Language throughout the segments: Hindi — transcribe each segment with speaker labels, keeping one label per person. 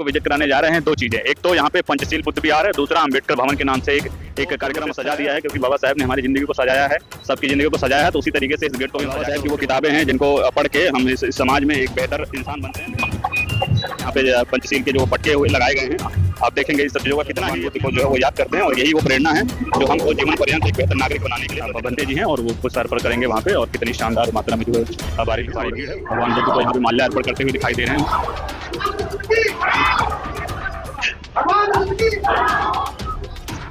Speaker 1: को विजिट कराने जा रहे हैं। दो चीजें, एक तो यहाँ पे पंचशील बुद्ध विहार है, दूसरा अंबेडकर भवन के नाम से एक कार्यक्रम सजा दिया है, क्योंकि बाबा साहब ने हमारी जिंदगी को सजाया है, सबकी जिंदगी को सजाया है। तो उसी तरीके से इस गेट को भी बाबा साहब की वो किताबें हैं जिनको पढ़ के हम इस समाज में एक बेहतर इंसान बनते हैं। यहाँ पे पंचशील के जो पट्टे हुए लगाए गए हैं, आप देखेंगे इस सब चीजों का कितना ही को जो है वो याद करते हैं, और यही वो प्रेरणा है जो हमको जीवन पर्यंत एक बेहतर नागरिक बनाने के लिए बनते जी हैं। और वो कुछ सर पर करेंगे वहाँ पे, और कितनी शानदार मात्रा में जो है भारी भीड़ है। भगवान बुद्ध को यहाँ पे माल्यार्पण करते हुए दिखाई दे रहे हैं।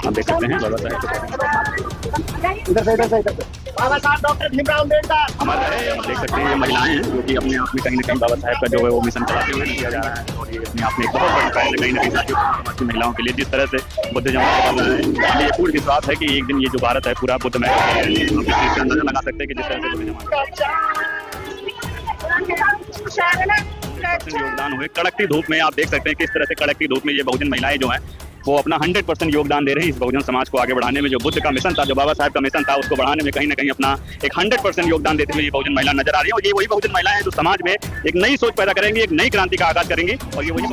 Speaker 1: आप देख सकते हैं बाबा साहब
Speaker 2: बाबा साहब डॉक्टर भीमराव अम्बेडकर
Speaker 1: हमारे आप देख सकते हैं ये महिलाएं हैं जो कि अपने आप में कहीं ना कहीं बाबा साहब का जो है वो मिशन चलाते हुए किया जा रहा है। और ये अपने आप में एक बहुत बड़ी पहल कहीं ना कहीं समाज की महिलाओं के लिए, जिस तरह से बुद्ध जमाना चल रहा है। ये पूर्ण विश्वास है कि एक दिन ये जो भारत है पूरा बुद्ध में अंदाजा लगा सकते हैं कि जिस तरह से बुद्ध जमाना योगदान हुए। कड़कती धूप में आप देख सकते हैं किस तरह से कड़कती धूप में ये बहुजन महिलाएं जो हैं वो अपना 100% योगदान दे रहे हैं इस बहुजन समाज को आगे बढ़ाने में। जो बुद्ध का मिशन था, जो बाबा साहब का मिशन था, उसको बढ़ाने में कहीं ना कहीं अपना एक 100% योगदान देते हुए ये बहुजन महिला नजर आ रही है। और ये वही बहुजन महिलाएं हैं जो समाज में एक नई सोच पैदा करेंगी, एक नई क्रांति का आगाज करेंगी। और ये वही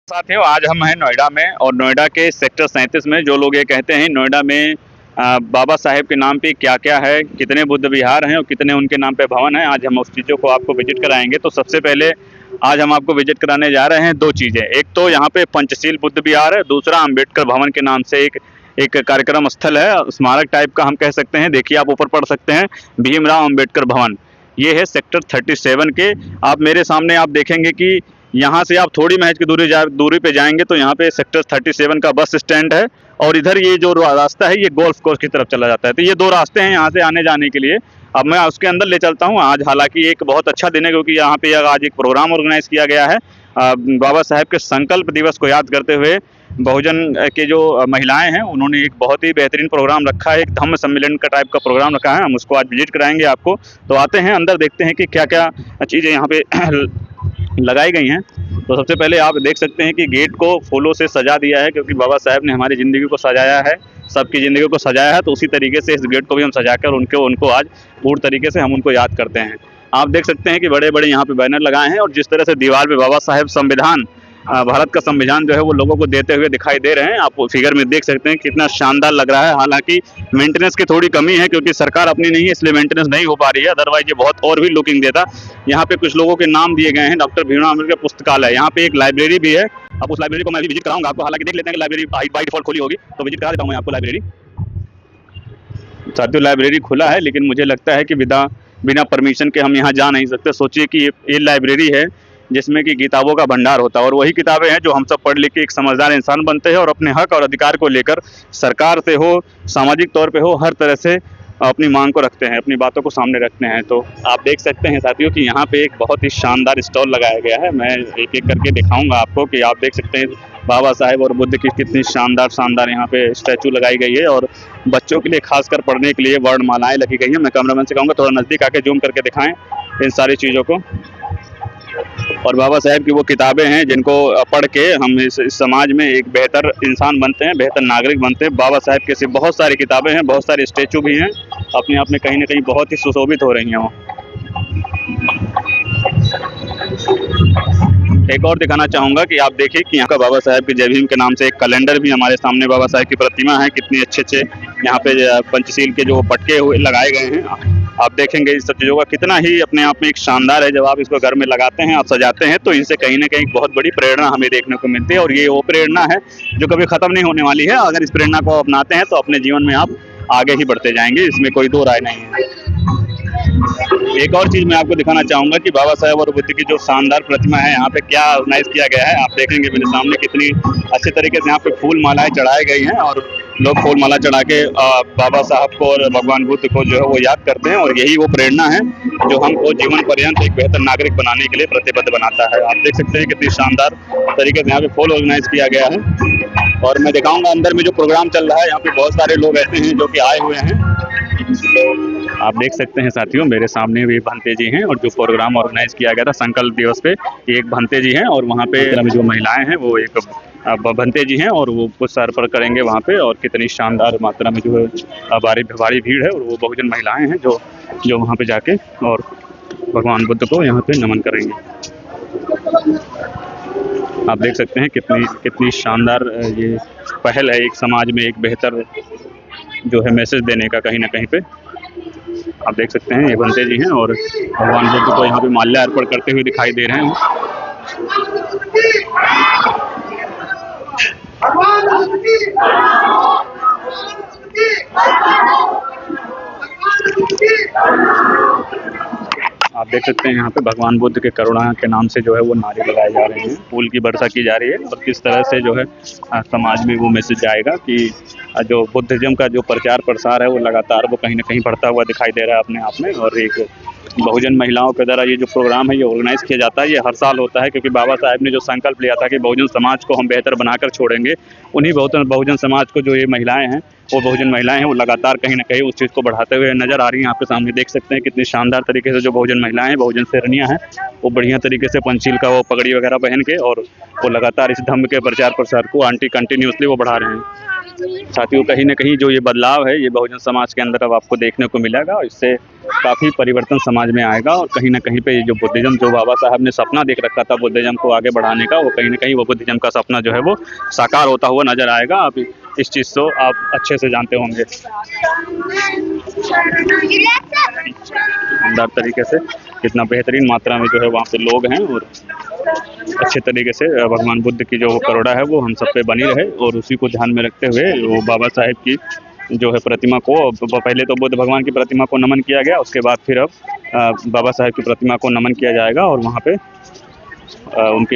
Speaker 1: साथियों, आज हम हैं नोएडा में, और नोएडा के सेक्टर 37 में जो लोग ये कहते हैं नोएडा में बाबा साहेब के नाम पे क्या क्या है, कितने बुद्ध विहार हैं और कितने उनके नाम पे भवन हैं, आज हम उस चीज़ों को आपको विजिट कराएंगे। तो सबसे पहले आज हम आपको विजिट कराने जा रहे हैं दो चीज़ें, एक तो यहाँ पे पंचशील बुद्ध विहार है, दूसरा अंबेडकर भवन के नाम से एक कार्यक्रम स्थल है, स्मारक टाइप का हम कह सकते हैं। देखिए आप ऊपर पढ़ सकते हैं भीमराव अम्बेडकर भवन, ये है सेक्टर 37 के। आप मेरे सामने आप देखेंगे कि यहाँ से आप थोड़ी महज की दूरी पे जाएंगे तो यहाँ पे सेक्टर 37 का बस स्टैंड है, और इधर ये जो रास्ता है ये गोल्फ कोर्स की तरफ चला जाता है। तो ये दो रास्ते हैं यहाँ से आने जाने के लिए। अब मैं उसके अंदर ले चलता हूँ। आज हालांकि एक बहुत अच्छा दिन है, क्योंकि यहाँ पे आज एक प्रोग्राम ऑर्गेनाइज किया गया है बाबा साहेब के संकल्प दिवस को याद करते हुए। बहुजन के जो महिलाएं हैं उन्होंने एक बहुत ही बेहतरीन प्रोग्राम रखा है, एक धम्म सम्मेलन का टाइप का प्रोग्राम रखा है। हम उसको आज विजिट कराएंगे आपको। तो आते हैं अंदर, देखते हैं कि क्या क्या चीज़ें यहाँ पे लगाई गई हैं। तो सबसे पहले आप देख सकते हैं कि गेट को फूलों से सजा दिया है, क्योंकि बाबा साहब ने हमारी ज़िंदगी को सजाया है, सबकी ज़िंदगी को सजाया है। तो उसी तरीके से इस गेट को भी हम सजाकर उनको आज पूर्ण तरीके से हम उनको याद करते हैं। आप देख सकते हैं कि बड़े बड़े यहाँ पे बैनर लगाए हैं, और जिस तरह से दीवार पे बाबा साहब संविधान, भारत का संविधान जो है वो लोगों को देते हुए दिखाई दे रहे हैं। आप फिगर में देख सकते हैं कितना शानदार लग रहा है। हालांकि मेंटेनेंस की थोड़ी कमी है, क्योंकि सरकार अपनी नहीं है, इसलिए मेंटेनेंस नहीं हो पा रही है, अदरवाइज ये बहुत और भी लुकिंग देता। यहाँ पे कुछ लोगों के नाम दिए गए हैं। डॉक्टर भीमराव अम्बेडकर पुस्तकालय, यहाँ पे एक लाइब्रेरी भी है। अब उस लाइब्रेरी को मैं भी विजिट कराऊंगा आपको। हालांकि देख लेते हैं कि लाइब्रेरी बाई डिफॉल्ट खोली होगी, तो विजिट करा देता हूँ मैं आपको लाइब्रेरी। साथियों, लाइब्रेरी खुला है, लेकिन मुझे लगता है कि बिना परमिशन के हम यहाँ जा नहीं सकते। सोचिए कि ये लाइब्रेरी है जिसमें कि किताबों का भंडार होता है, और वही किताबें हैं जो हम सब पढ़ लिख के एक समझदार इंसान बनते हैं, और अपने हक और अधिकार को लेकर सरकार से हो, सामाजिक तौर पे हो, हर तरह से अपनी मांग को रखते हैं, अपनी बातों को सामने रखते हैं। तो आप देख सकते हैं साथियों कि यहाँ पे एक बहुत ही शानदार स्टॉल लगाया गया है। मैं एक एक करके दिखाऊंगा आपको कि आप देख सकते हैं बाबा साहेब और बुद्ध की कितनी शानदार यहाँ पे स्टैचू लगाई गई है, और बच्चों के लिए खासकर पढ़ने के लिए वर्णमालाएं लगी गई हैं। मैं कैमरामैन से कहूँगा थोड़ा नज़दीक आके जूम करके दिखाएं इन सारी चीज़ों को। और बाबा साहेब की वो किताबें हैं जिनको पढ़ के हम इस समाज में एक बेहतर इंसान बनते हैं, बेहतर नागरिक बनते हैं। बाबा साहेब की बहुत सारी किताबें हैं, बहुत सारे स्टैचू भी हैं, अपने आप में कहीं ना कहीं बहुत ही सुशोभित हो रही हैं वो। एक और दिखाना चाहूँगा कि आप देखिए कि यहाँ का बाबा साहेब के जय भीम के नाम से एक कैलेंडर भी हमारे सामने, बाबा साहेब की प्रतिमा है, कितनी अच्छे यहाँ पे पंचशील के जो पटके हुए लगाए गए हैं। आप देखेंगे इस सब चीज़ों का कितना ही अपने आप में एक शानदार है। जब आप इसको घर में लगाते हैं, आप सजाते हैं, तो इनसे कहीं ना कहीं बहुत बड़ी प्रेरणा हमें देखने को मिलती है, और ये वो प्रेरणा है जो कभी ख़त्म नहीं होने वाली है। अगर इस प्रेरणा को अपनाते हैं तो अपने जीवन में आप आगे ही बढ़ते जाएंगे, इसमें कोई दो राय नहीं है। एक और चीज़ मैं आपको दिखाना चाहूँगा कि बाबा साहेब और बुद्ध की जो शानदार प्रतिमा है, यहाँ पे क्या ऑर्गेनाइज किया गया है। आप देखेंगे मेरे सामने कितनी अच्छे तरीके से यहाँ पे फूल मालाएं चढ़ाई गई हैं, और लोग फूल माला चढ़ा के बाबा साहब को और भगवान बुद्ध को जो है वो याद करते हैं, और यही वो प्रेरणा है जो हमको जीवन पर्यंत एक बेहतर नागरिक बनाने के लिए प्रतिबद्ध बनाता है। आप देख सकते हैं कितनी शानदार तरीके से यहाँ पे फूल ऑर्गेनाइज किया गया है। और मैं दिखाऊंगा अंदर में जो प्रोग्राम चल रहा है, यहाँ पे बहुत सारे लोग ऐसे हैं जो कि आए हुए हैं। आप देख सकते हैं साथियों मेरे सामने भी भंते जी हैं, और जो प्रोग्राम ऑर्गेनाइज किया गया था संकल्प दिवस पे, एक भंते जी हैं, और वहाँ पे जो महिलाएं हैं वो एक भंते जी हैं और वो पुष्प अर्पण करेंगे वहाँ पे। और कितनी शानदार मात्रा में जो है भारी भीड़ है और वो बहुजन महिलाएं हैं जो वहाँ पे जाके और भगवान बुद्ध को यहाँ पे नमन करेंगे। आप देख सकते हैं कितनी शानदार ये पहल है एक समाज में एक बेहतर जो है मैसेज देने का कहीं ना कहीं पे। आप देख सकते हैं ये भंते जी हैं और भगवान बुद्ध को यहाँ पे माल्यार्पण करते हुए दिखाई दे रहे हैं। आप देख सकते हैं यहाँ पे भगवान बुद्ध के करुणा के नाम से जो है वो नारे लगाए जा रहे हैं, फूल की वर्षा की जा रही है। और किस तरह से जो है समाज में वो मैसेज जाएगा कि जो बुद्धिज्म का जो प्रचार प्रसार है वो लगातार वो कहीं ना कहीं बढ़ता हुआ दिखाई दे रहा है अपने आप में। और एक बहुजन महिलाओं के द्वारा ये जो प्रोग्राम है ये ऑर्गेनाइज किया जाता है, ये हर साल होता है क्योंकि बाबा साहेब ने जो संकल्प लिया था कि बहुजन समाज को हम बेहतर बनाकर छोड़ेंगे, उन्हीं बहुजन समाज को जो ये महिलाएं हैं वो बहुजन महिलाएं हैं वो लगातार कहीं ना कहीं उस चीज़ को बढ़ाते हुए नजर आ रही हैं। आपके सामने देख सकते हैं कितनी शानदार तरीके से जो बहुजन महिलाएं हैं, बहुजन शेरनियां हैं, वो बढ़िया तरीके से पंचील का वो पगड़ी वगैरह पहन के और वो लगातार इस धम्म के प्रचार प्रसार को कंटिन्यूसली वो बढ़ा रहे हैं। साथियों कहीं ना कहीं जो ये बदलाव है ये बहुजन समाज के अंदर अब आपको देखने को मिलेगा और इससे काफ़ी परिवर्तन समाज में आएगा। और कहीं ना कहीं पे ये जो बुद्धिज्म जो बाबा साहब ने सपना देख रखा था बुद्धिज्म को आगे बढ़ाने का, वो कहीं ना कहीं वो बुद्धिज्म का सपना जो है वो साकार होता हुआ नजर आएगा। आप इस चीज़ को आप अच्छे से जानते होंगे। शानदार तरीके से कितना बेहतरीन मात्रा में जो है वहाँ पे लोग हैं और अच्छे तरीके से भगवान बुद्ध की जो करुणा है वो हम सब पे बनी रहे। और उसी को ध्यान में रखते हुए वो बाबा साहेब की जो है प्रतिमा को, पहले तो बुद्ध भगवान की प्रतिमा को नमन किया गया, उसके बाद फिर अब बाबा साहेब की प्रतिमा को नमन किया जाएगा और वहाँ पे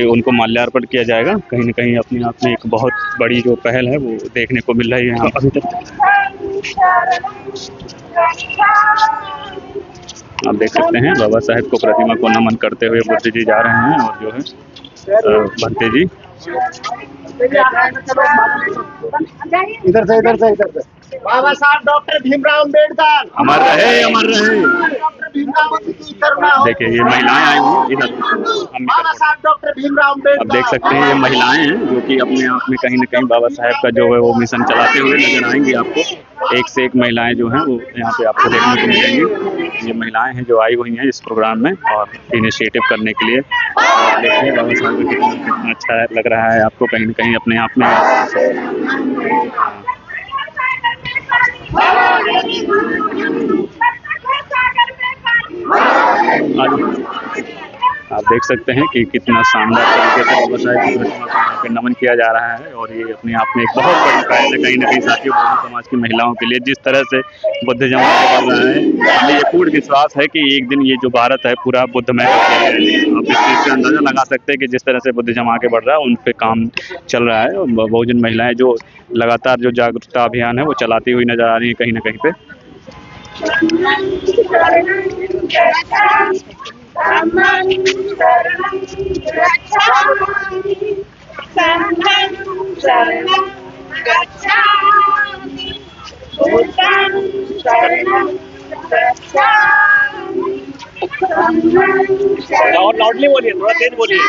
Speaker 1: उनको माल्यार्पण किया जाएगा। कहीं ना कहीं अपने आप में एक बहुत बड़ी जो पहल है वो देखने को मिल रही है यहाँ अभी तक। आप देख सकते हैं बाबा साहेब को प्रतिमा को नमन करते हुए बुद्ध जी जा रहे हैं और जो है भंते जी
Speaker 2: इधर से बाबा साहब डॉक्टर भीमराव अम्बेडकर
Speaker 1: अमर रहे, अमर रहे।
Speaker 2: डॉक्टर भीमराव की करुणा हो।
Speaker 1: देखिए ये महिलाएं आई हुई इधर,
Speaker 2: बाबा साहब डॉक्टर भीमराव अम्बेडकर।
Speaker 1: अब देख सकते हैं ये महिलाएं हैं जो कि अपने आप में कहीं ना कहीं बाबा साहेब का जो है वो मिशन चलाते हुए नजर आएंगी। आपको एक से एक महिलाएं जो हैं वो यहाँ पे आपको देखने को मिलेंगी। ये महिलाएं हैं जो आई हुई हैं इस प्रोग्राम में और इनिशिएटिव करने के लिए। देखिए बाबा साहब को कितना अच्छा लग रहा है आपको कहीं ना कहीं अपने आप में। आप देख सकते हैं कि कितना शानदार तरीके से बाबा साहेब की प्रतिमा को यहाँ पे नमन किया जा रहा है। और ये अपने आप में एक बहुत बड़ी पहल है कहीं ना कहीं साथियों बहुजन समाज की महिलाओं के लिए। जिस तरह से बुद्धिज्म आगे बढ़ रहा है हमें ये पूर्ण विश्वास है कि एक दिन ये जो भारत है पूरा बुद्धमय होकर रहेगा। आप इस चीज़ से अंदाजा लगा सकते हैं कि जिस तरह से बुद्धिज्म आगे बढ़ रहा है उन पर काम चल रहा है। और बहुजन महिलाएं जो लगातार जो जागरूकता अभियान है वो चलाती हुई नजर आ रही है कहीं ना कहीं पे।
Speaker 2: और लाउडली बोलिए, थोड़ा तेज बोलिए।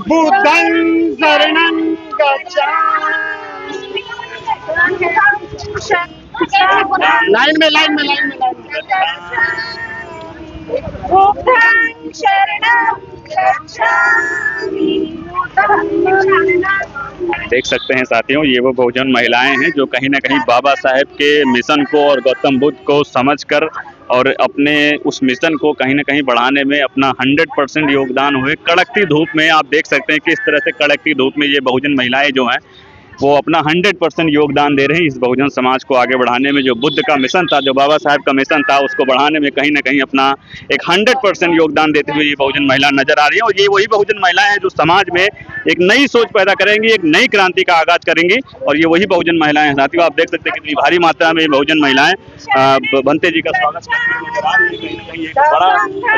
Speaker 2: बुद्धं शरणं गच्छामि। लाइन में
Speaker 3: बुद्धं शरणं गच्छामि।
Speaker 1: देख सकते हैं साथियों ये वो बहुजन महिलाएं हैं जो कहीं ना कहीं बाबा साहेब के मिशन को और गौतम बुद्ध को समझकर और अपने उस मिशन को कहीं ना कहीं बढ़ाने में अपना 100% योगदान हुए। कड़कती धूप में आप देख सकते हैं कि इस तरह से कड़कती धूप में ये बहुजन महिलाएं जो हैं वो अपना 100% योगदान दे रही हैं इस बहुजन समाज को आगे बढ़ाने में। जो बुद्ध का मिशन था, जो बाबा साहेब का मिशन था, उसको बढ़ाने में कहीं ना कहीं अपना एक 100% योगदान देते हुए ये बहुजन महिला नजर आ रही है। और ये वही बहुजन महिलाएं हैं जो समाज में एक नई सोच पैदा करेंगी, एक नई क्रांति का आगाज करेंगी। और ये वही बहुजन महिलाएं हैं। साथियों, आप देख सकते हैं कितनी भारी मात्रा में बहुजन महिलाएं भंते जी का स्वागत करती हुई नजर आ रही है। कहीं ना कहीं एक बड़ा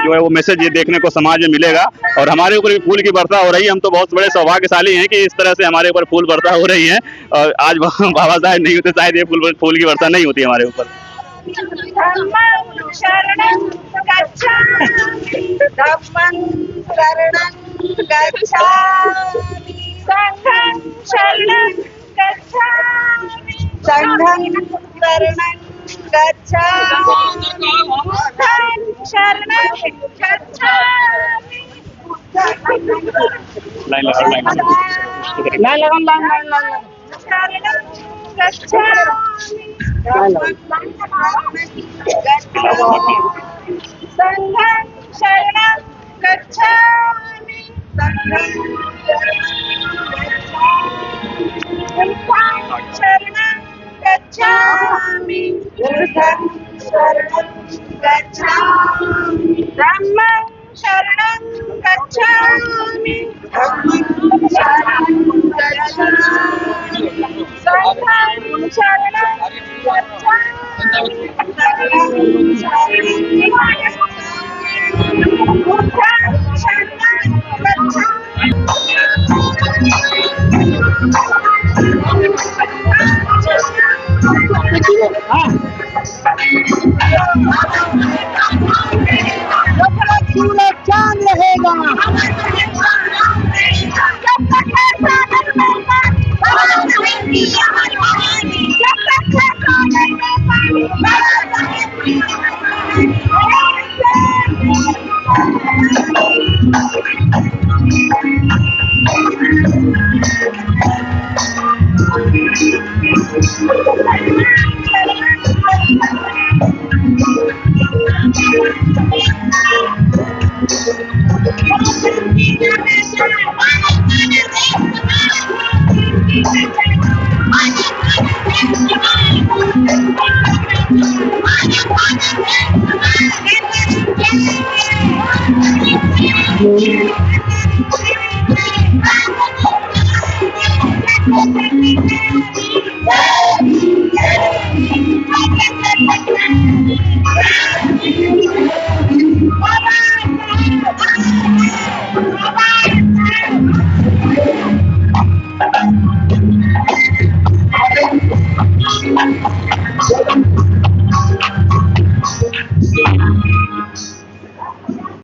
Speaker 1: जो है वो मैसेज ये देखने को समाज में मिलेगा। और हमारे ऊपर भी फूल की वर्षा हो रही है। हम तो बहुत बड़े सौभाग्यशाली हैं कि इस तरह से हमारे ऊपर फूल वर्षा हो रही है। और आज बाबा साहेब नहीं होते शायद ये फूल की वर्षा नहीं होती हमारे ऊपर।
Speaker 3: धम्मं शरणं गच्छामि, धम्मं शरणं गच्छामि, संघं शरणं गच्छामि, संघं शरणं गच्छामि, बुद्धं शरणं गच्छामि।
Speaker 1: लाइन लगा
Speaker 3: शरणं गच्छामि, संघं शरणं गच्छामि, संघं शरणं गच्छामि, बुद्धं शरणं गच्छामि, धम्मं शरणं गच्छामि, धम्मं शरणं गच्छामि, संघं शरणं गच्छामि, संघं शरणं बुद्धं शरणं
Speaker 2: सूरज चांद रहेगा
Speaker 3: जब तक है सागर में पानी, जब तक है सागर में
Speaker 2: पानी